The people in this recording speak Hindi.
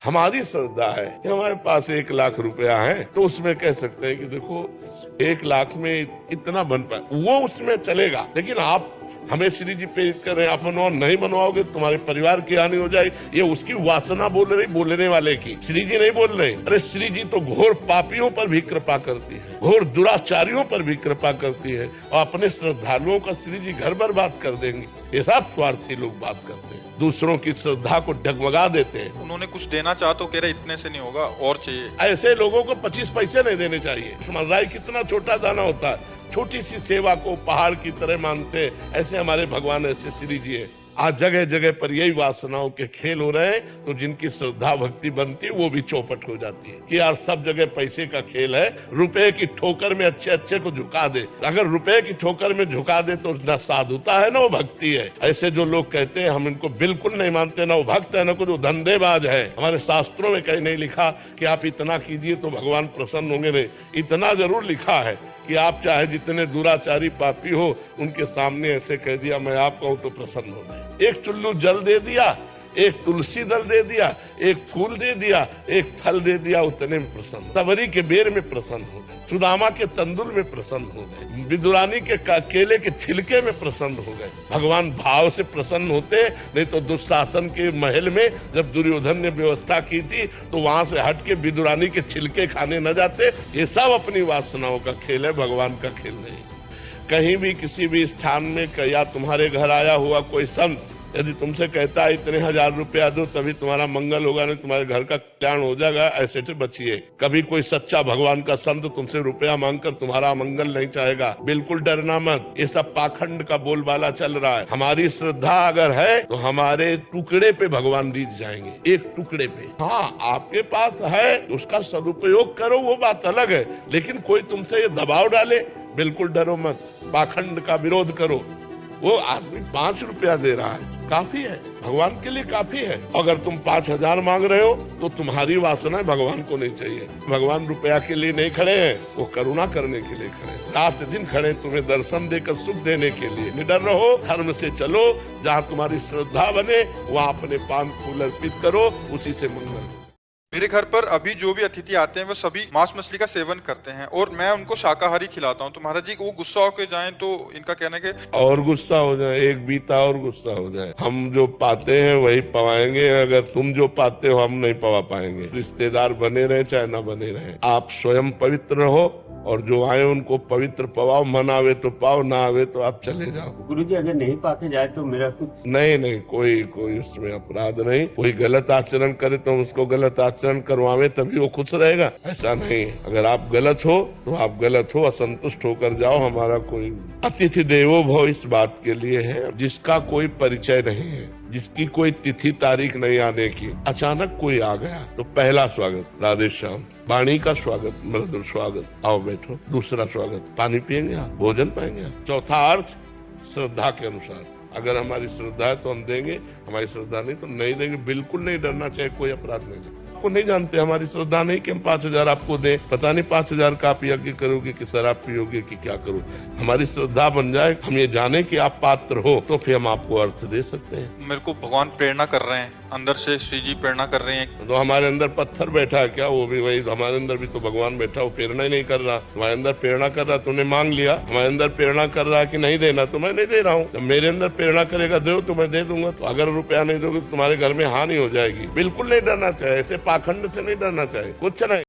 हमारी श्रद्धा है कि हमारे पास 1 लाख रुपया है तो उसमें कह सकते हैं कि देखो 1 लाख में इतना बन पाए, वो उसमें चलेगा। लेकिन आप हमें श्री जी प्रेरित कर रहे हैं, आप मनवाओ, नहीं मनवाओगे तुम्हारे परिवार की हानि हो जाएगी। ये उसकी वासना बोल रही, बोलने वाले की, श्री जी नहीं बोल रहे। अरे श्री जी तो घोर पापियों पर भी कृपा करती है, घोर दुराचारियों पर भी कृपा करती है, और अपने श्रद्धालुओं का श्री जी घर बर्बाद कर देंगे। ये सब स्वार्थी लोग बात करते हैं, दूसरों की श्रद्धा को डगमगा देते हैं। उन्होंने कुछ देना चाहा तो कह रहे इतने से नहीं होगा और चाहिए। ऐसे लोगों को 25 पैसे नहीं देने चाहिए। समझ रहा है कितना छोटा दाना होता है, छोटी सी सेवा को पहाड़ की तरह मानते हैं। ऐसे हमारे भगवान, ऐसे श्री जी है। आज जगह जगह पर यही वासनाओं के खेल हो रहे हैं, तो जिनकी श्रद्धा भक्ति बनती है वो भी चौपट हो जाती है कि यार सब जगह पैसे का खेल है, रुपए की ठोकर में अच्छे अच्छे को झुका दे। अगर रुपए की ठोकर में झुका दे तो न साधुता है, न वो भक्ति है। ऐसे जो लोग कहते हैं हम इनको बिल्कुल नहीं मानते, ना वो भक्त है, न कुछ वो धंधेबाज है। हमारे शास्त्रों में कहीं नहीं लिखा कि आप इतना कीजिए तो भगवान प्रसन्न होंगे, नहीं। इतना जरूर लिखा है कि आप चाहे जितने दुराचारी पापी हो, उनके सामने ऐसे कह दिया मैं आप कहूं तो प्रसन्न हो गए। एक चुल्लू जल दे दिया, एक तुलसी दल दे दिया, एक फूल दे दिया, एक फल दे दिया, उतने में प्रसन्न। तवरी के बेर में प्रसन्न हो गए, सुदामा के तंदुल में प्रसन्न हो गए, विदुरानी के केले के छिलके में प्रसन्न हो गए। भगवान भाव से प्रसन्न होते, नहीं तो दुशासन के महल में जब दुर्योधन ने व्यवस्था की थी तो वहां से हट के विदुरानी के छिलके खाने न जाते। ये सब अपनी वासनाओं का खेल है, भगवान का खेल नहीं। कहीं भी किसी भी स्थान में या तुम्हारे घर आया हुआ कोई संत यदि तुमसे कहता है इतने 1000 रुपया दो तभी तुम्हारा मंगल होगा, नहीं तुम्हारे घर का कल्याण हो जाएगा, ऐसे से बचिए। कभी कोई सच्चा भगवान का संत तुमसे रुपया मांगकर तुम्हारा मंगल नहीं चाहेगा, बिल्कुल डरना मत। ये सब पाखंड का बोलबाला चल रहा है। हमारी श्रद्धा अगर है तो हमारे टुकड़े पे भगवान रीझ जाएंगे, एक टुकड़े पे। हाँ, आपके पास है उसका सदुपयोग करो, वो बात अलग है। लेकिन कोई तुमसे ये दबाव डाले, बिल्कुल डरो मत, पाखंड का विरोध करो। वो आदमी 5 रुपया दे रहा है, काफी है, भगवान के लिए काफी है। अगर तुम 5000 मांग रहे हो तो तुम्हारी वासना भगवान को नहीं चाहिए। भगवान रुपया के लिए नहीं खड़े हैं, वो करुणा करने के लिए खड़े हैं। रात दिन खड़े तुम्हें दर्शन देकर सुख देने के लिए। निडर रहो, धर्म से चलो, जहाँ तुम्हारी श्रद्धा बने वहाँ अपने पान फूल अर्पित करो, उसी से मंगल। मेरे घर पर अभी जो भी अतिथि आते हैं वो सभी मांस मछली का सेवन करते हैं और मैं उनको शाकाहारी खिलाता हूँ। तो महाराज जी वो गुस्सा होकर जाएं तो इनका कहना है कि और गुस्सा हो जाए, एक बीता और गुस्सा हो जाए। हम जो पाते हैं वही पवाएंगे, अगर तुम जो पाते हो हम नहीं पवा पाएंगे। रिश्तेदार बने रहे चाहे ना बने रहे, आप स्वयं पवित्र रहो और जो आए उनको पवित्र पवाओ। मन आवे तो पाओ, ना आवे तो आप चले जाओ। गुरुजी अगर नहीं पाके जाए तो मेरा कुछ नहीं, कोई उसमें अपराध नहीं। कोई गलत आचरण करे तो हम उसको गलत आचरण करवावे तभी वो खुश रहेगा, ऐसा नहीं। अगर आप गलत हो तो आप गलत हो, असंतुष्ट होकर जाओ। हमारा कोई अतिथि देवो भव इस बात के लिए है, जिसका कोई परिचय नहीं है, जिसकी कोई तिथि तारीख नहीं आने की, अचानक कोई आ गया तो पहला स्वागत राधे श्याम, वाणी का स्वागत, मृदुल स्वागत, आओ बैठो। दूसरा स्वागत, पानी पिएंगे आप, भोजन पाएंगे आप। चौथा अर्थ श्रद्धा के अनुसार, अगर हमारी श्रद्धा है तो हम देंगे, हमारी श्रद्धा नहीं तो नहीं देंगे। बिल्कुल नहीं डरना चाहिए, कोई अपराध नहीं लगता। आपको नहीं जानते, हमारी श्रद्धा नहीं कि हम 5000 आपको दें। पता नहीं 5000 का आप यज्ञ करोगे कि शराब पियोगे कि क्या करो। हमारी श्रद्धा बन जाए, हम ये जाने कि आप पात्र हो, तो फिर हम आपको अर्थ दे सकते हैं। मेरे को भगवान प्रेरणा कर रहे हैं, अंदर से श्री जी प्रेरणा कर रहे हैं। तो हमारे अंदर पत्थर बैठा है क्या? वो भी वही, हमारे अंदर भी तो भगवान बैठा, वो प्रेरणा ही नहीं कर रहा। हमारे अंदर प्रेरणा कर रहा, तूने मांग लिया। हमारे अंदर प्रेरणा कर रहा है कि नहीं देना, तो मैं नहीं दे रहा हूँ। जब मेरे अंदर प्रेरणा करेगा दो तो मैं दे दूंगा। तो अगर रुपया नहीं दोगे तो तुम्हारे घर में हानि हो जाएगी। बिल्कुल नहीं डरना चाहिए, ऐसे पाखंड से नहीं डरना चाहिए, कुछ नहीं।